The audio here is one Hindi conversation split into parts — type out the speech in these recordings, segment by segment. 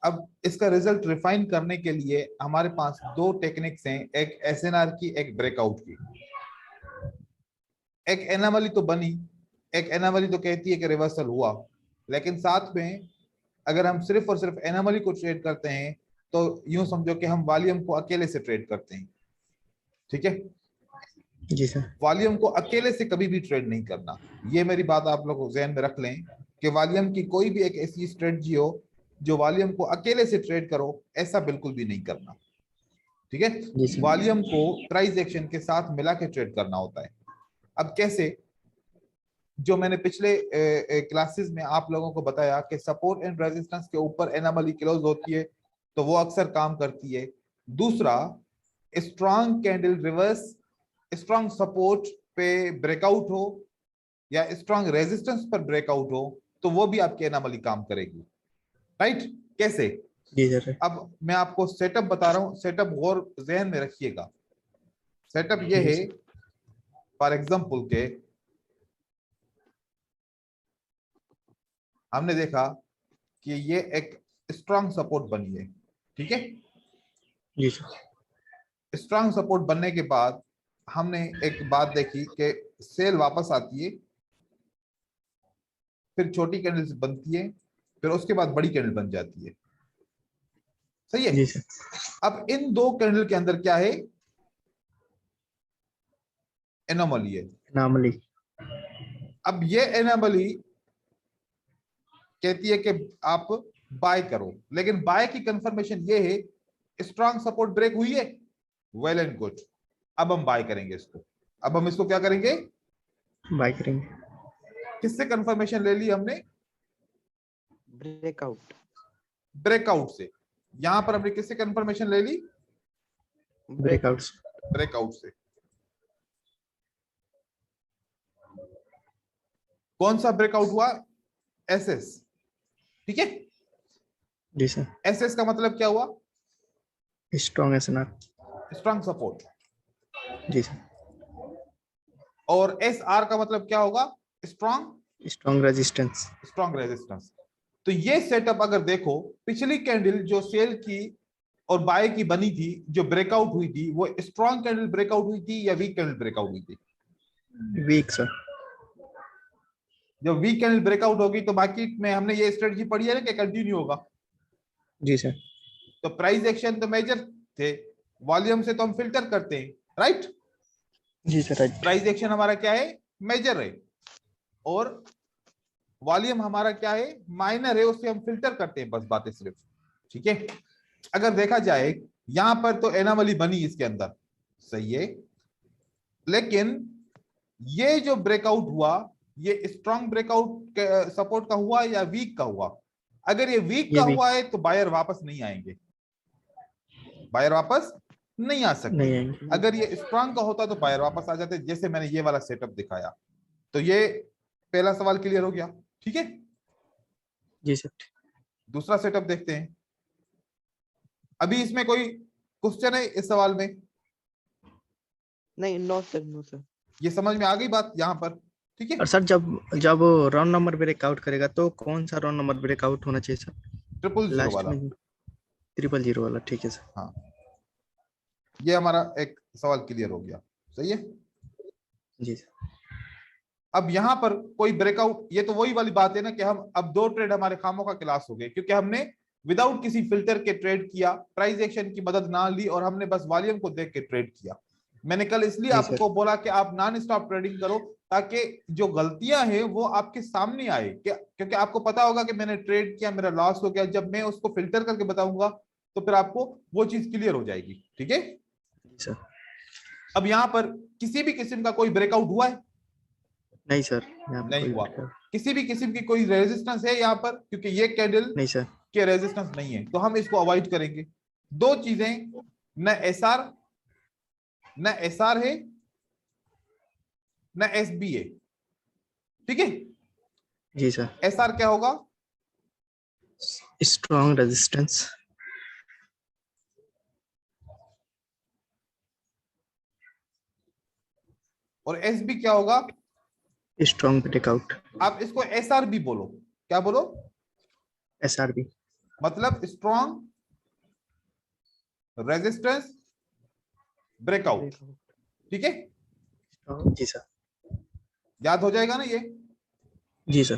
अब इसका रिजल्ट रिफाइन करने के लिए हमारे पास दो टेक्निक्स हैं, एक एसएनआर की, एक ब्रेकआउट की। एक एनामली तो बनी, एक एनामली तो कहती है कि रिवर्सल हुआ, लेकिन साथ में अगर हम सिर्फ और सिर्फ एनामली को ट्रेड करते हैं तो यूं समझो कि हम वॉल्यूम को अकेले से ट्रेड करते हैं। ठीक है जी सर। वॉल्यूम को अकेले से कभी भी ट्रेड नहीं करना, ये मेरी बात आप लोग ध्यान में रख लें कि वॉल्यूम की कोई भी एक ऐसी स्ट्रेटजी हो जो वॉल्यूम को अकेले से ट्रेड करो, ऐसा बिल्कुल भी नहीं करना। ठीक है जी सर। वॉल्यूम को प्राइस एक्शन के साथ मिला के ट्रेड करना होता है। अब कैसे, जो मैंने पिछले क्लासेस में आप लोगों को बताया कि सपोर्ट एंड रेजिस्टेंस के ऊपर एनामली क्लोज होती है तो वो अक्सर काम करती है। दूसरा, strong candle reverse strong support पे ब्रेकआउट हो या स्ट्रॉन्ग रेजिस्टेंस पर ब्रेकआउट हो तो वो भी आपकी एनामली काम करेगी। राइट? कैसे? जी सर। अब मैं आपको सेटअप बता रहा हूं, सेटअप गौर जहन में रखिएगा। सेटअप ये है, फॉर एग्जांपल के हमने देखा कि ये एक स्ट्रॉन्ग सपोर्ट बनी है। ठीक है जी सर। स्ट्रॉन्ग सपोर्ट बनने के बाद हमने एक बात देखी कि सेल वापस आती है, फिर छोटी कैंडल बनती है, फिर उसके बाद बड़ी कैंडल बन जाती है। सही है? जी सर। अब इन दो कैंडल के अंदर क्या है? एनोमली है। एनामली। अब ये एनोमली कहती है कि आप बाय करो, लेकिन बाय की कंफर्मेशन ये है स्ट्रॉन्ग सपोर्ट ब्रेक हुई है, वेल एंड गुड, अब हम बाय करेंगे इसको। अब हम इसको क्या करेंगे? बाय करेंगे। किससे कंफर्मेशन ले ली हमने? ब्रेकआउट। ब्रेकआउट से। यहां पर हमने किससे कंफर्मेशन ले ली? ब्रेकआउट। ब्रेकआउट से। कौन सा ब्रेकआउट हुआ? एसएस। ठीक है जी सर। एसएस का मतलब क्या हुआ? Strong SNR. Strong support. जी सर। और एसआर का मतलब क्या होगा? Strong resistance. Strong resistance. तो ये सेटअप अगर देखो, पिछली कैंडल जो सेल की और बाय की बनी थी, जो ब्रेकआउट हुई थी, वो स्ट्रॉन्ग कैंडल ब्रेकआउट हुई थी या वीक कैंडल ब्रेकआउट हुई थी? Weak sir. जब वीक कैंडल ब्रेकआउट होगी तो बाकी में हमने ये स्ट्रेटजी पढ़ी है ना कि कंटिन्यू होगा। जी सर। तो प्राइस एक्शन तो मेजर थे, वॉल्यूम से तो हम फिल्टर करते हैं। राइट? जी सर। राइट। प्राइस एक्शन हमारा क्या है? मेजर है, और वॉल्यूम हमारा क्या है? माइनर है, उससे हम फिल्टर करते हैं, बस बातें सिर्फ। ठीक है अगर देखा जाए यहां पर तो एनामली बनी इसके अंदर, सही है, लेकिन ये जो ब्रेकआउट हुआ ये स्ट्रॉन्ग ब्रेकआउट सपोर्ट का हुआ या वीक का हुआ? अगर ये वीक का हुआ है तो बायर वापस नहीं आएंगे, बायर वापस नहीं आ सकते। नहीं आएंगे। अगर ये स्ट्रॉन्ग का होता तो बायर वापस आ जाते, जैसे मैंने ये वाला सेटअप दिखाया। तो ये पहला सवाल क्लियर हो गया। ठीक है जी सर। दूसरा सेटअप देखते हैं। अभी इसमें कोई क्वेश्चन है इस सवाल में? नहीं, नो सर, नो सर। ये समझ में आ गई बात यहां पर? ठीक है और सर जब जब राउंड नंबर ब्रेकआउट करेगा तो कौन सा राउंड नंबर ब्रेकआउट होना चाहिए सर? 000 लास्ट वाला। में 000 वाला। ठीक है सर। हाँ ये हमारा एक सवाल क्लियर हो गया। सही है। जी सर। अब यहां पर कोई ब्रेकआउट, ये तो वही वाली बात है ना कि हम अब दो ट्रेड हमारे खामों का क्लास हो गए, क्योंकि हमने विदाउट किसी फिल्टर के ट्रेड किया, प्राइस एक्शन की मदद ना ली, और हमने बस वॉल्यूम को देख के ट्रेड किया। मैंने कल इसलिए जी आपको सर। बोला कि आप नॉन स्टॉप ट्रेडिंग करो, ताकि जो गलतियां हैं वो आपके सामने आए, क्योंकि आपको पता होगा कि मैंने ट्रेड किया, मेरा लॉस हो गया, जब मैं उसको फिल्टर करके बताऊंगा तो फिर आपको वो चीज क्लियर हो जाएगी। ठीक है जी सर। अब यहां पर किसी भी किस्म का कोई ब्रेकआउट हुआ है? नहीं सर। यहाँ पे नहीं कोई हुआ। breakout किसी भी किस्म की कोई रेजिस्टेंस है यहाँ पर? क्योंकि ये कैंडल नहीं सर। के रेजिस्टेंस नहीं है, तो हम इसको अवॉइड करेंगे। दो चीजें, न एसआर है न एसबी है। ठीक है जी सर। एसआर क्या होगा? Strong resistance. और एसबी क्या होगा? Strong breakout. आप इसको एसआर भी बोलो। क्या बोलो? एसआरबी। मतलब स्ट्रॉन्ग रेजिस्टेंस ब्रेकआउट। Breakout. ठीक है, जी सर। याद हो जाएगा ना ये। जी सर।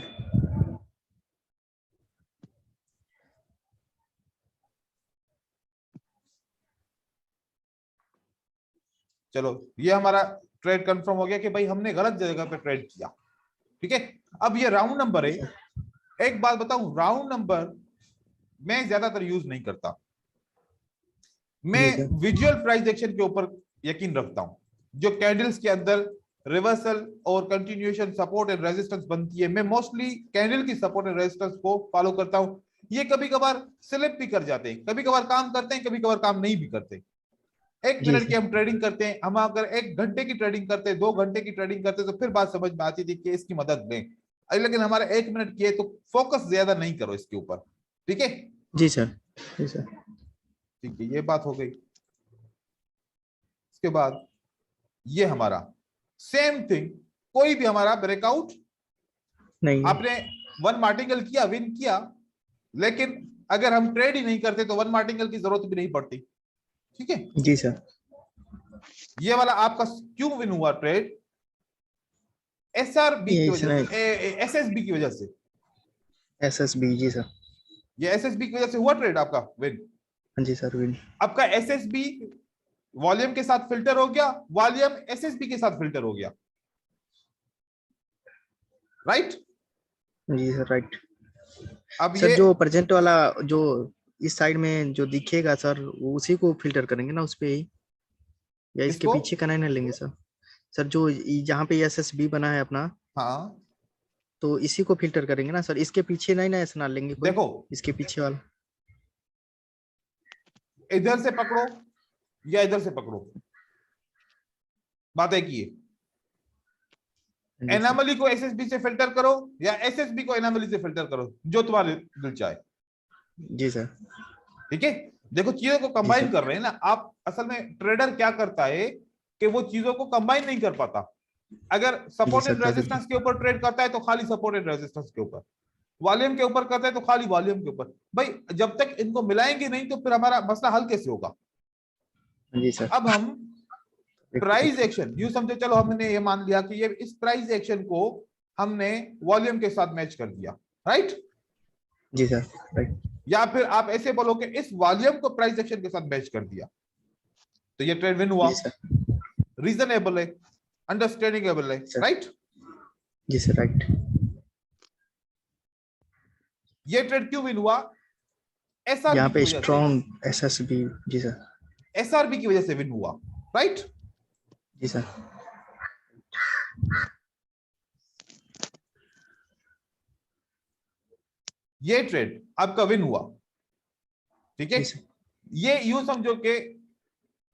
चलो ये हमारा ट्रेड कंफर्म हो गया कि भाई हमने गलत जगह पे ट्रेड किया। ठीक है, अब ये राउंड नंबर है। एक बात बताऊं, राउंड नंबर मैं ज्यादातर यूज नहीं करता। मैं जी सर। विजुअल प्राइस एक्शन के ऊपर यकीन रखता हूं। जो कैंडल्स के अंदर रिवर्सल और कंटिन्यूएशन सपोर्ट एंड रेजिस्टेंस बनती है, मैं मोस्टली कैंडल की सपोर्ट एंड रेजिस्टेंस को फॉलो करता हूं। ये कभी कभार स्लिप भी कर जाते हैं, कभी कभार काम करते हैं, कभी कभार काम नहीं भी करते। एक जी मिनट की सर। हम ट्रेडिंग करते हैं, हम अगर 1 घंटे की ट्रेडिंग करते हैं, 2 घंटे की ट्रेडिंग करते हैं, तो फिर बात समझ में आती थी कि इसकी मदद लें। लेकिन हमारा 1 मिनट की है, तो फोकस ज्यादा नहीं करो इसके ऊपर। ठीक है, जी सर। जी सर। ठीक है, ये बात हो गई। इसके बाद ये हमारा सेम थिंग, कोई भी हमारा ब्रेकआउट, नहीं। आपने 1 मार्टिंगल किया, विन किया, लेकिन अगर हम ट्रेड ही नहीं करते तो 1 मार्टिंगल की जरूरत भी नहीं पड़ती। ठीक है, जी सर। ये वाला आपका क्यों विन हुआ ट्रेड? एसआरबी ये की इसने वजह से, एसएसबी की वजह से। SSB। जी सर। ये एसएसबी की वजह से हुआ ट्रेड आपका विन। हाँ जी सर, विन। आपका एसएसबी वॉल्यूम के साथ फिल्टर हो गया, वॉल्यूम एसएसबी के साथ फिल्टर हो गया, राइट? जी सर, राइट। अब सर ये जो प्रेजेंट वाला जो इस साइड में जो दिखेगा सर, वो उसी को फिल्टर करेंगे ना उस पे ही, या इसके इसको, पीछे का नहीं ना लेंगे सर? सर जो जहाँ पे SSB बना है अपना, हाँ तो इसी को फिल्टर करेंगे ना सर, इसके पीछे नहीं ना ऐसा ना लेंगे कोई? देखो, इसके पीछे वाला इधर से पकड़ो या इधर से पकड़ो, बात एक ही है। जी सर। एनामली को एसएसबी से फिल्टर करो या एसएसबी को एनामली से फिल्टर करो, जो तुम्हारे दिल चाहे। जी सर। ठीक है, देखो चीजों को जी कंबाइन सर। कर रहे हैं ना आप। असल में ट्रेडर क्या करता है कि वो चीजों को कंबाइन नहीं कर पाता। अगर जी सपोर्ट सर, एंड कर रेजिस्टेंस के ऊपर ट्रेड करता है तो खाली सपोर्ट एंड रेजिस्टेंस के ऊपर, वॉल्यूम के ऊपर करता है तो खाली वॉल्यूम के ऊपर। भाई जब तक इनको मिलाएंगे नहीं तो फिर हमारा मसला हल कैसे होगा? जी सर। अब हम प्राइस एक्शन यूं समझो, चलो हमने ये मान लिया कि ये इस प्राइस एक्शन को हमने वॉल्यूम के साथ मैच कर दिया, राइट? जी सर, राइट। या फिर आप ऐसे बोलो कि इस वॉल्यूम को प्राइस एक्शन के साथ मैच कर दिया, तो ये ट्रेड विन हुआ। जी सर। रीजनेबल है, अंडरस्टैंडिंगेबल है, सर। राइट? जी सर, राइट। ये ट्रेड क्यों विन हुआ? यहाँ एसआरबी की पे वजह से, स्ट्रॉन्ग SSB। जी सर। एसआरबी की वजह से विन हुआ, राइट? जी सर। ये ट्रेड आपका विन हुआ। ठीक है, जी सर। ये यूं समझो कि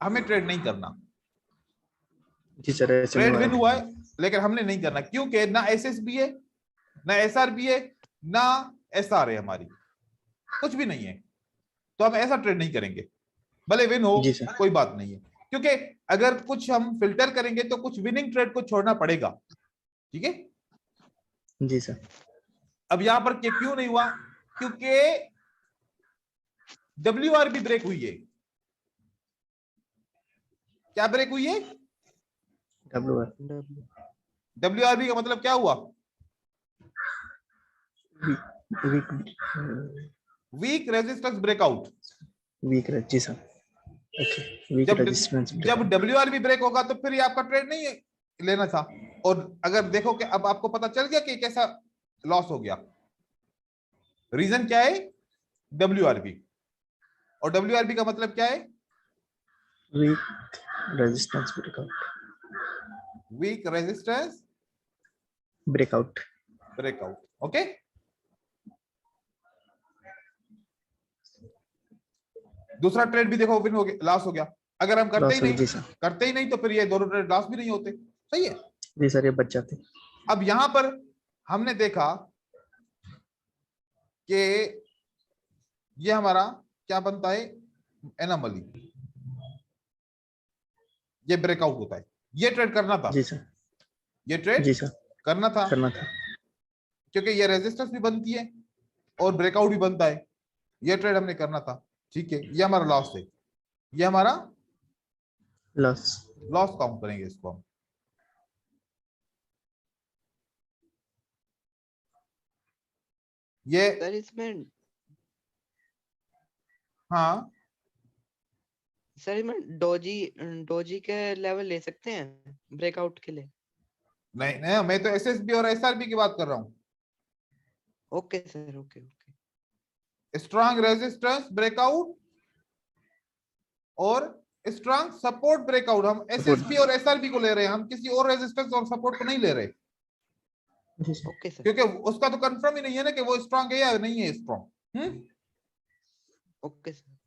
हमें ट्रेड नहीं करना, जी सर, ऐसे ट्रेड में विन हुआ है लेकिन हमने नहीं करना, क्योंकि ना एसएसबी है, ना एसआरबी है, ना एसआर है, हमारी कुछ भी नहीं है, तो हम ऐसा ट्रेड नहीं करेंगे। भले विन हो जी सर। कोई बात नहीं है, क्योंकि अगर कुछ हम फिल्टर करेंगे तो कुछ विनिंग ट्रेड को छोड़ना पड़ेगा। ठीक है, जी सर। अब यहां पर क्यों नहीं हुआ? क्योंकि WRB ब्रेक हुई है। क्या ब्रेक हुई है? WR। W. WRB का मतलब क्या हुआ? Weak resistance breakout. वीक। जी सर, ओके। वीक जब रेजिस्टेंस। जब WRB ब्रेक होगा तो फिर ये आपका ट्रेड नहीं लेना था। और अगर देखो कि अब आपको पता चल गया कि कैसा लॉस हो गया, रीजन क्या है? WRB। और WRB का मतलब क्या है? Weak resistance breakout. Weak resistance breakout. Breakout. Okay, दूसरा ट्रेड भी देखो विन हो गया, लॉस हो गया। अगर हम करते ही नहीं, करते ही नहीं तो फिर ये दोनों ट्रेड लॉस भी नहीं होते। सही है? जी सर, ये बच जाते। अब यहां पर हमने देखा कि ये हमारा क्या बनता है? एनोमली। ये ब्रेकआउट होता है। ये ट्रेड करना था। जी सर। ये ट्रेड जी सर, करना था करना था। क्योंकि ये रेजिस्टेंस भी बनती है और ब्रेकआउट भी बनता है। ये ट्रेड हमने करना था, ठीक है, ये हमारा लॉस है, ये हमारा लॉस। लॉस काउंट करेंगे इसको हम। ये सर इसमें हाँ सर इसमें डोजी के लेवल ले सकते हैं ब्रेकआउट के लिए? नहीं नहीं, मैं तो एसएसबी और एसआरबी की बात कर रहा हूँ। Okay sir, okay okay. Strong resistance breakout और स्ट्रांग सपोर्ट ब्रेकआउट, हम एसएसबी और एसआरबी को ले रहे हैं, हम किसी और रेजिस्टेंस और सपोर्ट को नहीं ले रहे, ओके सर, क्योंकि उसका तो कंफर्म ही नहीं है ना कि वो स्ट्रांग है या नहीं है स्ट्रांग। Okay sir.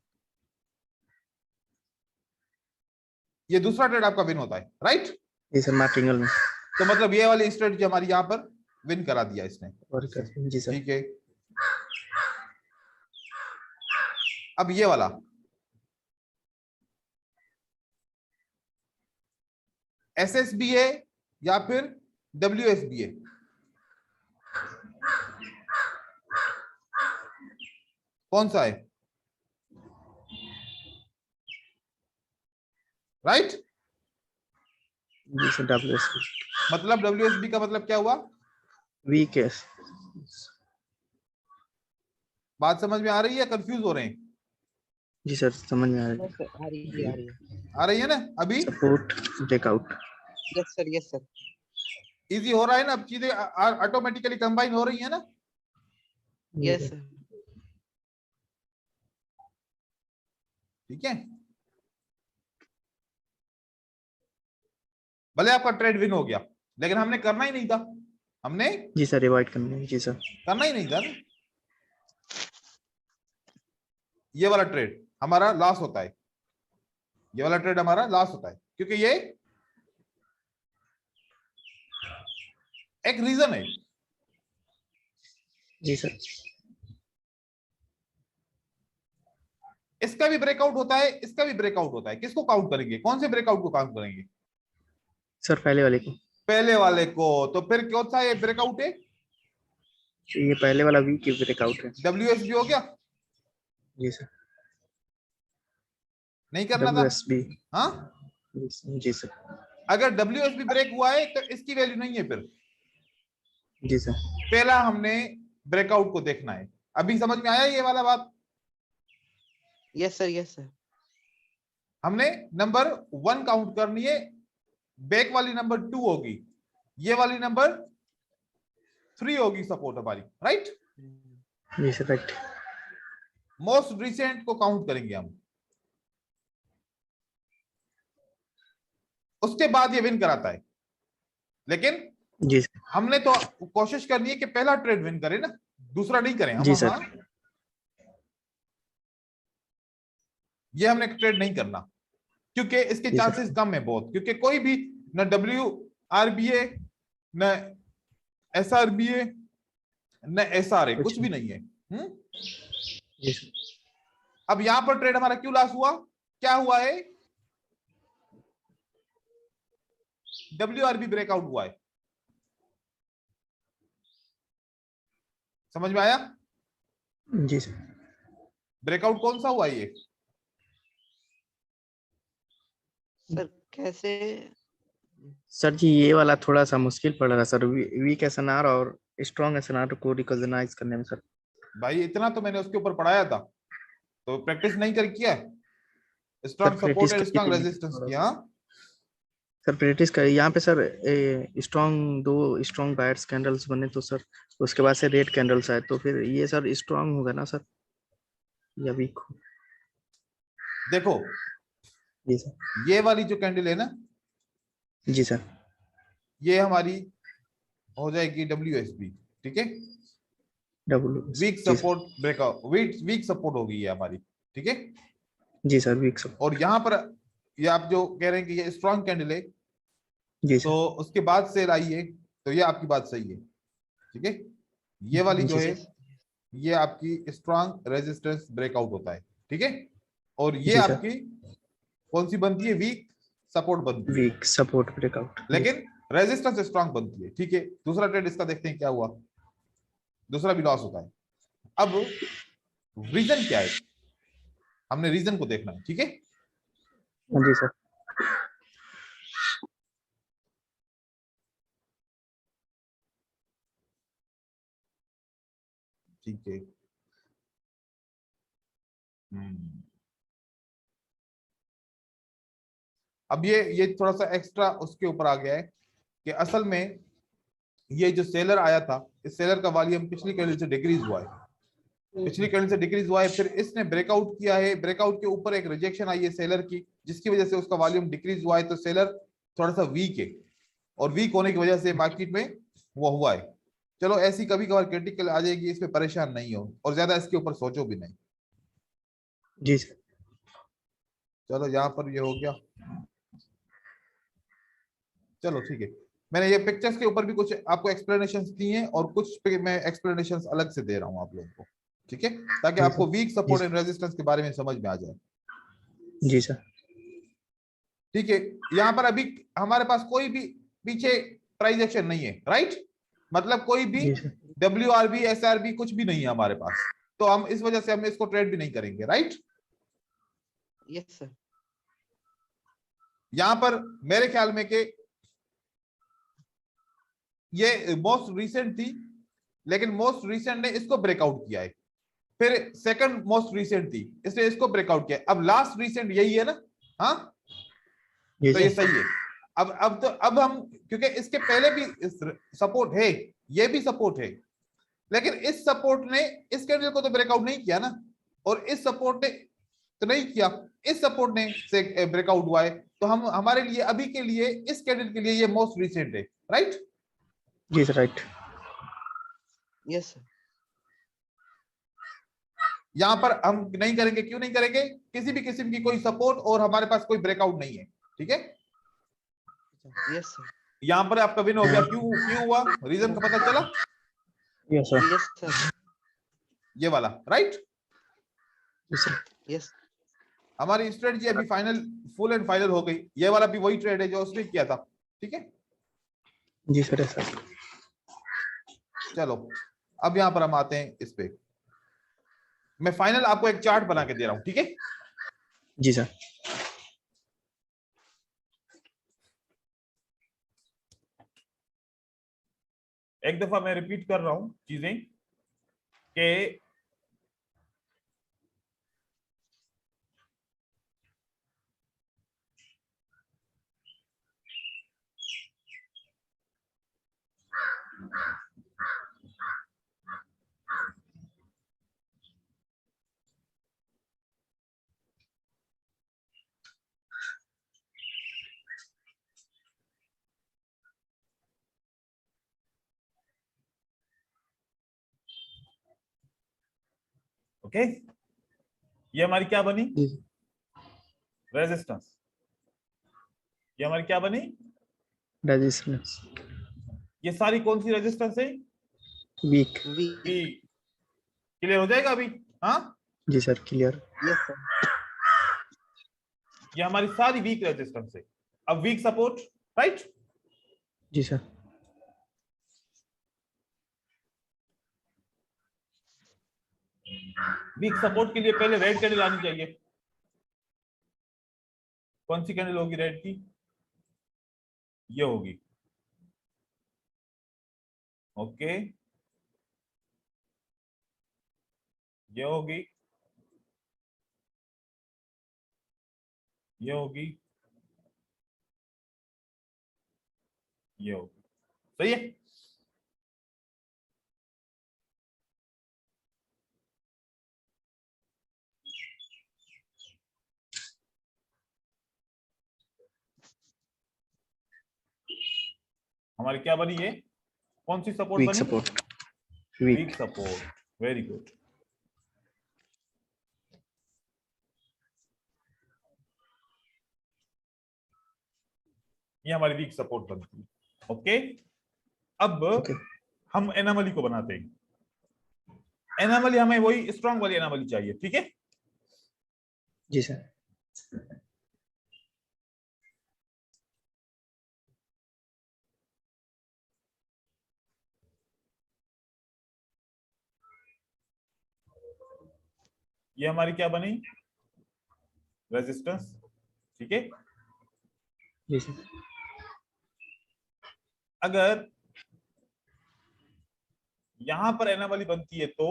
ये दूसरा ट्रेड आपका विन होता है, राइट? जी सर, मार्टिंगल में। तो मतलब ये वाली स्ट्रेटजी हमारी यहाँ पर विन करा दिया इसने, और क्या? जी सर। ठीक है। अब ये वाला एसएसबी है या फिर डब्ल्यूएसबी है? कौन सा है? राइट? जी सर, डब्ल्यूएसबी। मतलब डब्ल्यूएसबी का मतलब क्या हुआ? वीक है। बात समझ में आ रही है, कंफ्यूज हो रहे हैं? जी सर, समझ में आ रहा है। आ रही है, आ रही है। आ रही है ना अभी? Support breakout. Yes sir, yes sir. Easy हो रहा है ना, अब चीजें ऑटोमेटिकली कंबाइन हो रही है ना? Yes sir. ठीक है, भले आपका ट्रेड विन हो गया, लेकिन हमने करना ही नहीं था, हमने जी सर, रिवाइड करना है। जी सर, करना ही नहीं था ना। ये वाला ट्रेड हमारा लॉस होता है, ये वाला ट्रेड हमारा लॉस होता है, क्योंकि ये एक रीजन है। जी सर। इसका भी ब्रेकआउट होता है, इसका भी ब्रेकआउट होता है, किसको काउंट करेंगे? कौन से ब्रेकआउट को काउंट करेंगे? सर पहले वाले को। पहले वाले को। तो फिर कौन सा ये ब्रेकआउट है? ये पहले वाला वीक ब्रेकआउट है। डब्ल्यूएसबी हो गया? जी सर। नहीं करना था? डब्ल्यूएसबी। हाँ, जी सर। अगर डब्ल्यूएसबी ब्रेक हुआ है तो इसकी वैल्यू नहीं है फिर। जी सर। पहला हमने ब्रेकआउट को देखना है। अभी समझ में आया ये वाला बात? Yes sir, yes sir. हमने नंबर 1 काउंट करनी है, बैक वाली नंबर 2 होगी, ये वाली नंबर 3 होगी सपोर्ट हमारी, राइट? जी सर, राइट। मोस्ट रिसेंट को काउंट करेंगे हम, उसके बाद ये विन कराता है। लेकिन जी सर। हमने तो कोशिश करनी है कि पहला ट्रेड विन करें ना, दूसरा नहीं करें हम। जी सर। हाँ, ये हमने ट्रेड नहीं करना, क्योंकि इसके जी चांसेस सर। कम है बहुत, क्योंकि कोई भी न WRBA न SRBA न SRA कुछ भी नहीं है। जी सर। अब यहां पर ट्रेड हमारा क्यों लॉस हुआ? क्या हुआ है? WRB ब्रेकआउट हुआ है। समझ में आया? जी सर। ब्रेकआउट कौन सा हुआ ये? सर कैसे? सर जी, ये वाला थोड़ा सा मुश्किल पड़ रहा सर, वीक एसएनआर और स्ट्रॉन्ग एसएनआर को रिकॉग्नाइज करने में सर। भाई इतना तो मैंने उसके ऊपर पढ़ाया था, तो प्रैक्टिस नहीं कर किया? स्ट्रॉन्ग सपोर्ट प्रैक्टिस और स्ट्रॉन्ग करिए रेजिस्टेंस किया? सर, प्रैक्टिस कर यहाँ पे sir. Strong 2 strong buyers candles बने तो सर उसके बाद से रेड कैंडल्स आए, तो फिर ये सर स्ट्रॉन्ग होगा ना सर या वीक? देखो, जी सर। ये वाली जो कैंडल है ना, जी सर। ये हमारी हो जाएगी WSB, ठीक है? Weak support breakout, weak support होगी ये हमारी, ठीक है? जी सर, वीक सपोर्ट। और यहाँ पर ये आप जो कह रहे हैं कि ये स्ट्रॉन्ग कैंडल है, जी तो सर। उसके बाद सेल आई है, तो ये आपकी बात सही है, ठीक है? ये वाली जो जी है ये आपकी स्ट्रॉन्ग रेजिस्टेंस ब्रेकआउट होता है, ठीक है? और ये जी सर। आपकी कौन सी बनती है? वीक सपोर्ट बनती है, वीक सपोर्ट ब्रेकआउट। लेकिन रेजिस्टेंस स्ट्रॉन्ग बनती है, ठीक है? दूसरा ट्रेड इसका देखते हैं क्या हुआ। दूसरा भी लॉस होता है। अब रीजन क्या है, हमने रीजन को देखना है, ठीक है। हाँ जी सर। ठीक है। अब ये थोड़ा सा एक्स्ट्रा उसके ऊपर आ गया है कि असल में ये जो सेलर आया था, इस सेलर का वॉल्यूम पिछली कैंडल से डिक्रीज हुआ है, पिछली कैंडल से डिक्रीज हुआ है, फिर इसने ब्रेकआउट किया है, ब्रेकआउट के ऊपर एक रिजेक्शन आई है सेलर की, जिसकी वजह से उसका वॉल्यूम डिक्रीज हुआ है, तो सेलर थोड़ा सा वीक है, और वीक होने की वजह से मार्केट में वो हुआ है। चलो ऐसी कभी कभार क्रिटिकल आ जाएगी, इसमें परेशान नहीं हो और ज्यादा इसके ऊपर सोचो भी नहीं। जी सर। चलो यहाँ पर ये हो गया। चलो ठीक है, मैंने ये पिक्चर्स के ऊपर भी कुछ आपको एक्सप्लेनेशंस दी हैं और कुछ पे मैं एक्सप्लेनेशंस अलग से दे रहा हूँ आप लोगों को, ठीक है, ताकि जी आपको सर। वीक जी सपोर्ट सर। एंड रेजिस्टेंस के बारे में समझ में आ जाए। जी सर। ठीक है, यहाँ पर अभी हमारे पास कोई भी पीछे प्राइस एक्शन नहीं है, राइट, मतलब कोई भी जी सर। WRB SRB कुछ भी नहीं है हमारे पास, तो हम इस वजह से हम इसको ट्रेड भी नहीं करेंगे, राइट। Yes sir. यहाँ पर मेरे ख्याल में कि ये मोस्ट रिसेंट थी, लेकिन मोस्ट रिसेंट ने इसको ब्रेकआउट किया है, फिर सेकंड मोस्ट रिसेंट थी, इसने इसको ब्रेकआउट किया, अब लास्ट रिसेंट यही है ना, हाँ, जी तो ये सर। सही है। अब हम, क्योंकि इसके पहले भी सपोर्ट है, ये भी सपोर्ट है, लेकिन इस सपोर्ट ने इस कैंडल को तो ब्रेकआउट नहीं किया ना, और इस सपोर्ट ने तो नहीं किया, इस सपोर्ट ने से ब्रेकआउट हुआ है, तो हम हमारे लिए अभी के लिए इस कैंडल के लिए ये मोस्ट रिसेंट है, राइट। जी सर। राइट। Yes sir. यहां पर हम नहीं करेंगे, क्यों नहीं करेंगे, किसी भी किस्म की कोई सपोर्ट और हमारे पास कोई ब्रेकआउट नहीं है, ठीक है। Yes sir. यहां पर आपका विन हो गया, क्यों क्यों हुआ, रीजन का पता चला, यस सर। Yes sir. ये वाला, राइट। जी सर। यस। हमारी स्ट्रेटजी अभी फाइनल, फुल एंड फाइनल हो गई, ये वाला भी वही ट्रेड है जो उसने किया था, ठीक है। जी सर। सर। चलो अब यहां पर हम आते हैं इस पे, मैं फाइनल आपको एक चार्ट बना के दे रहा हूं, ठीक है। जी सर। एक दफा मैं रिपीट कर रहा हूं चीजें कि ओके, ये हमारी क्या बनी, जी। रेजिस्टेंस, ये हमारी क्या बनी, रेजिस्टेंस। ये सारी कौन सी रेजिस्टेंस है, वीक। वीक। क्लियर हो जाएगा अभी, हाँ। जी सर। क्लियर। Yes sir. ये हमारी सारी वीक रेजिस्टेंस है, अब वीक सपोर्ट, राइट। जी सर। वीक सपोर्ट के लिए पहले रेड कैंडल आनी चाहिए, कौन सी कैंडल होगी रेड की, ये होगी, ओके, ये होगी, ये होगी, ये होगी, सही है। हमारी क्या बनी, ये कौन सी सपोर्ट वीक बनी, support. Weak weak. Support, very good. ये हमारी वीक सपोर्ट बनती है, ओके। अब ओके। हम एनामली को बनाते हैं, एनामली हमें वही स्ट्रांग वाली एनामली चाहिए, ठीक है। जी सर। ये हमारी क्या बनी, रेजिस्टेंस, ठीक है। जी सर। अगर यहां पर एना वाली बनती है तो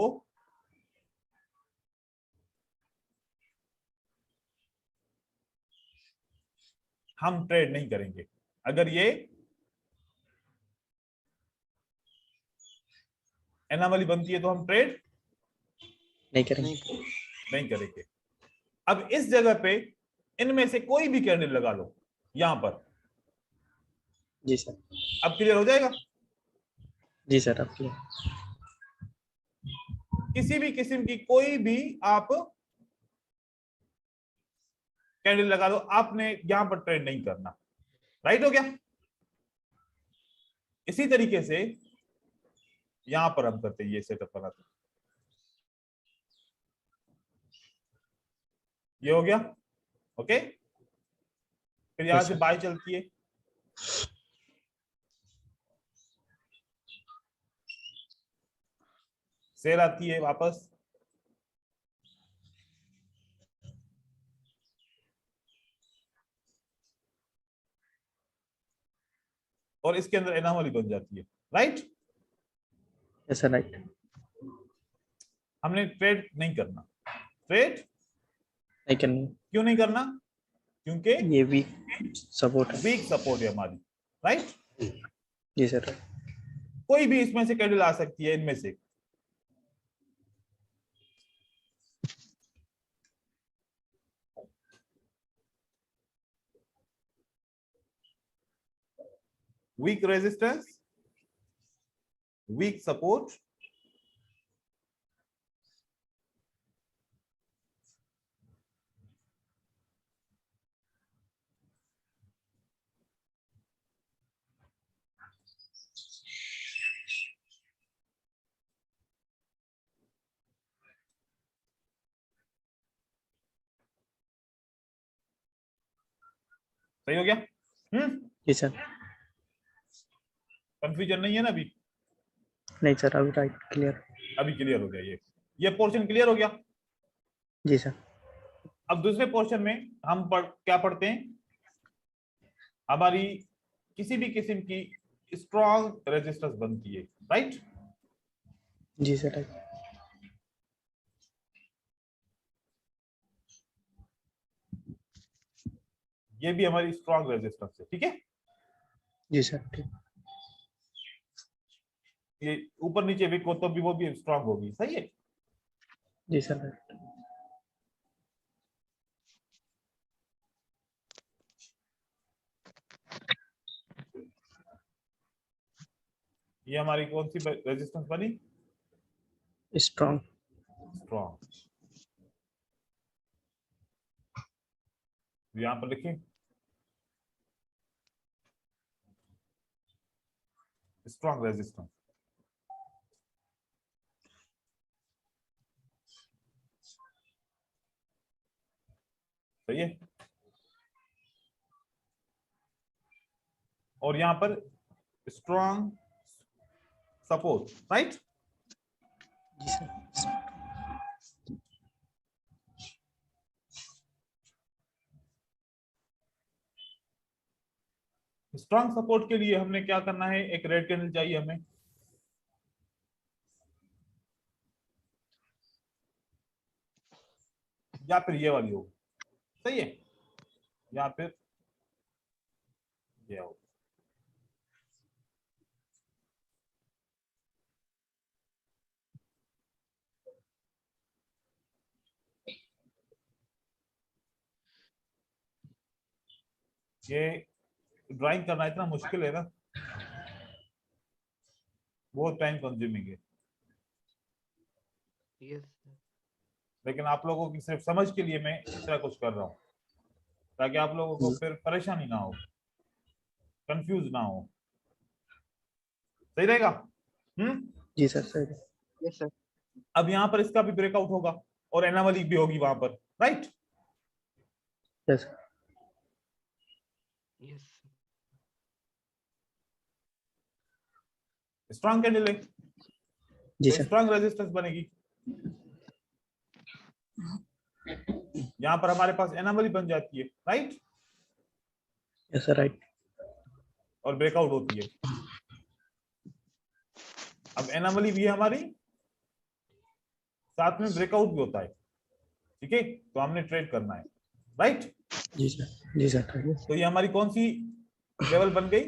हम ट्रेड नहीं करेंगे। अगर ये एना वाली बनती है तो हम ट्रेड नहीं करेंगे। नहीं करेंगे। अब इस जगह पे इनमें से कोई भी कैंडल लगा लो यहां पर, जी सर। अब क्लियर हो जाएगा। जी सर आपकी। किसी भी किस्म की कोई भी आप कैंडल लगा लो, आपने यहां पर ट्रेड नहीं करना। राइट हो गया। इसी तरीके से यहां पर हम करते हैं, ये सेटअप बनाते हैं। ये हो गया, ओके। फिर यहां Yes, से sir. बाय चलती है, सेल आती है वापस, और इसके अंदर एनामली बन जाती है। Right, Yes, sir, right. हमने ट्रेड नहीं करना। ट्रेड नहीं करनी। क्यों नहीं करना? क्योंकि ये वीक सपोर्ट है। वीक सपोर्ट है हमारी। राइट, जी सर। कोई भी इसमें से कैंडल आ सकती है, इनमें से। वीक रेजिस्टेंस, वीक सपोर्ट, सही हो गया। जी सर। कंफ्यूजन नहीं है ना अभी? नहीं सर, अभी राइट क्लियर। अभी क्लियर हो गया। ये पोर्शन क्लियर हो गया। जी सर। अब दूसरे पोर्शन में हम क्या पढ़ते हैं? हमारी किसी भी किस्म की स्ट्रॉन्ग रेजिस्टेंस बनती है। राइट, जी सर राइट। ये भी हमारी स्ट्रॉन्ग रेजिस्टेंस है, ठीक है। जी सर ठीक। ये ऊपर नीचे वीक हो तो भी वो भी स्ट्रॉन्ग होगी, सही है। जी सर राइट। ये हमारी कौन सी रेजिस्टेंस बनी? स्ट्रॉन्ग। स्ट्रॉन्ग। यहां पर लिखें स्ट्रॉन्ग रेजिस्टेंस। सही है। और यहां पर स्ट्रॉन्ग सपोर्ट। राइट, जी सर। स्ट्रॉन्ग सपोर्ट के लिए हमने क्या करना है? एक रेड कैंडल चाहिए हमें, या फिर ये वाली होगी। सही है, या फिर ये होगी। ये ड्राइंग करना इतना मुश्किल है ना, बहुत टाइम कंज्यूमिंग है। यस लेकिन आप लोगों की सिर्फ समझ के लिए मैं इतना कुछ कर रहा हूँ, ताकि आप लोगों को फिर परेशानी ना हो, कंफ्यूज ना हो। सही रहेगा। जी सर सही। यस सर अब यहाँ पर इसका भी ब्रेकआउट होगा और एनामली भी होगी वहां पर। Right, yes yes strong candle है जी तो सर। स्ट्रॉन्ग रेजिस्टेंस बनेगी। यहां पर हमारे पास एनोमली बन जाती है, राइट, यस सर, राइट। और ब्रेकआउट होती है। अब एनोमली भी है हमारी, साथ में ब्रेकआउट भी होता है, ठीक है, तो हमने ट्रेड करना है, राइट। जी सर, जी सर। तो ये हमारी कौन सी लेवल बन गई?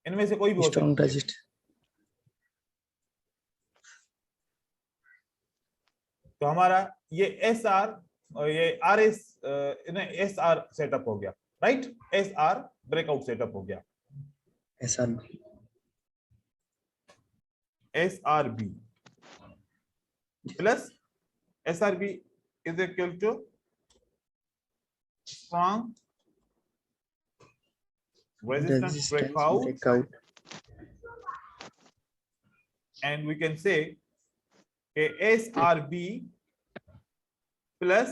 इनमें से कोई भी हो स्ट्रॉन्ग सकती है। रेजिस्ट। तो हमारा ये एस आर और ये R S S R setup हो गया, right, S R breakout setup हो गया, SRB। S R B plus S R B is equal to strong resistance breakout, and we can say a SRB plus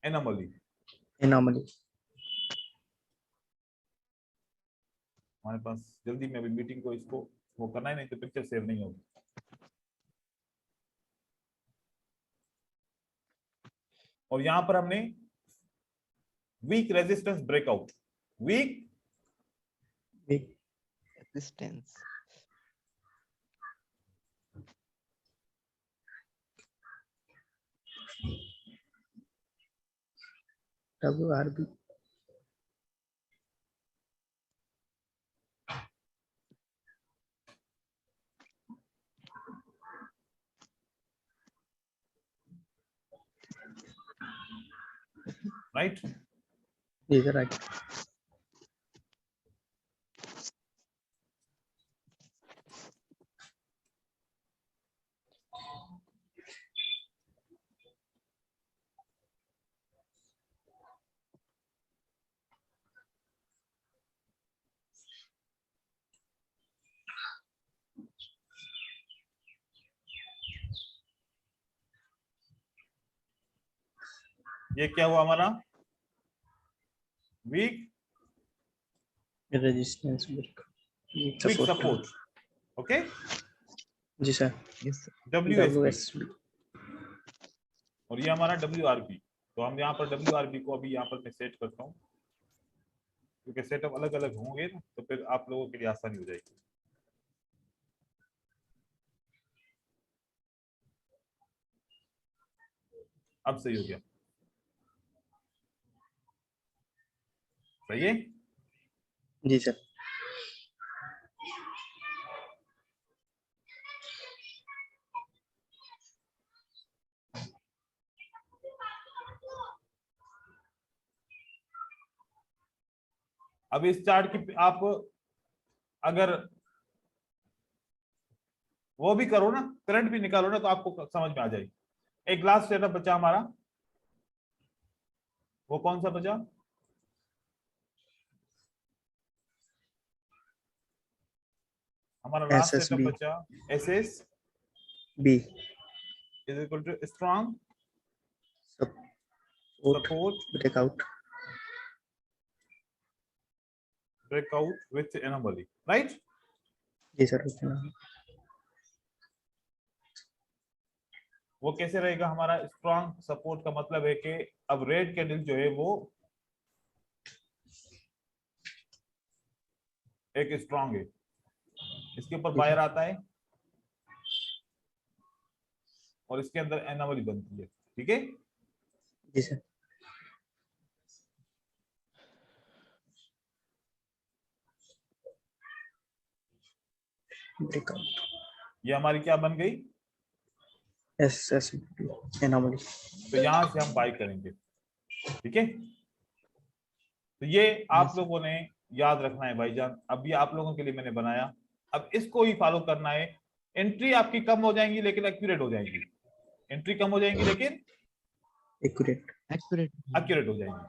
anomaly. हमारे पास जल्दी में अभी मीटिंग को इसको वो करना है, नहीं तो पिक्चर सेव नहीं होगी। और यहां पर हमने weak resistance breakout, weak resistance, WRB, right. जी सर, राइट। ये क्या हुआ हमारा? Weak resistance, weak support, okay. जी सर। WSB और ये हमारा WRB। तो हम यहाँ पर WRB को अभी यहाँ पर मैं सेट करता हूँ, क्योंकि सेटअप अलग अलग होंगे ना, तो फिर आप लोगों के लिए आसानी हो जाएगी। अब सही हो गया, सही है। जी सर। अब इस चार्ट की आप अगर वो भी करो ना, करंट भी निकालो ना, तो आपको समझ में आ जाएगी। एक लास्ट सेटअप बचा हमारा, वो कौन सा बचा? हमारा लास्ट सेटअप SSB बचा SSB is equal to strong support breakout with anomaly, right. जी सर। वो कैसे रहेगा हमारा? स्ट्रॉन्ग सपोर्ट का मतलब है कि अब रेड कैंडल जो है वो एक स्ट्रॉन्ग है, इसके ऊपर बायर आता है और इसके अंदर एनोमली बनती है, ठीक है। जी सर। ब्रेकआउट, ये हमारी क्या बन गई? SSB anomaly. तो यहां से हम बाय करेंगे, ठीक है। तो ये आप लोगों ने याद रखना है भाईजान, अभी आप लोगों के लिए मैंने बनाया, अब इसको ही फॉलो करना है। एंट्री आपकी कम हो जाएंगी लेकिन एक्यूरेट हो जाएंगी, एंट्री कम हो जाएंगी लेकिन एक्यूरेट हो जाएंगी।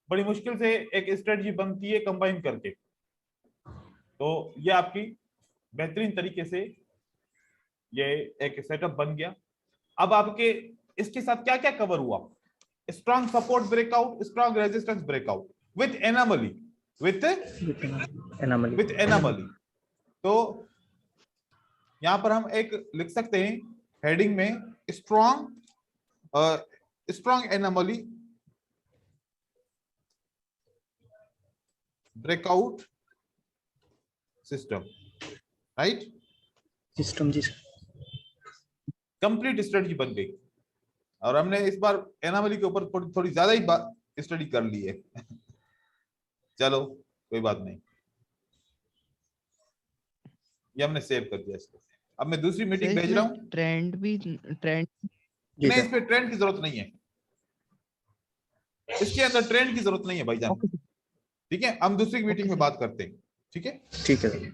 बड़ी मुश्किल से एक स्ट्रेटजी बनती है कंबाइन करके, तो ये आपकी बेहतरीन तरीके से ये एक सेटअप बन गया। अब आपके इसके साथ क्या क्या कवर हुआ? Strong support breakout, strong resistance breakout with anomaly, with anomaly. तो यहां पर हम एक लिख सकते हैं हेडिंग में strong anomaly breakout system, right. System जी सर। कंप्लीट स्ट्रेटजी बन गई और हमने इस बार एनोमली के ऊपर थोड़ी ज्यादा ही स्टडी कर ली है। चलो कोई बात नहीं, ये हमने सेव कर दिया इसको। अब मैं दूसरी मीटिंग भेज रहा हूँ। ट्रेंड जी नहीं, सर। इस पे ट्रेंड की जरूरत नहीं है, इसके अंदर ट्रेंड की जरूरत नहीं है भाईजान। ठीक है, हम दूसरी मीटिंग में बात करते हैं। ठीक है। ठीक है सर।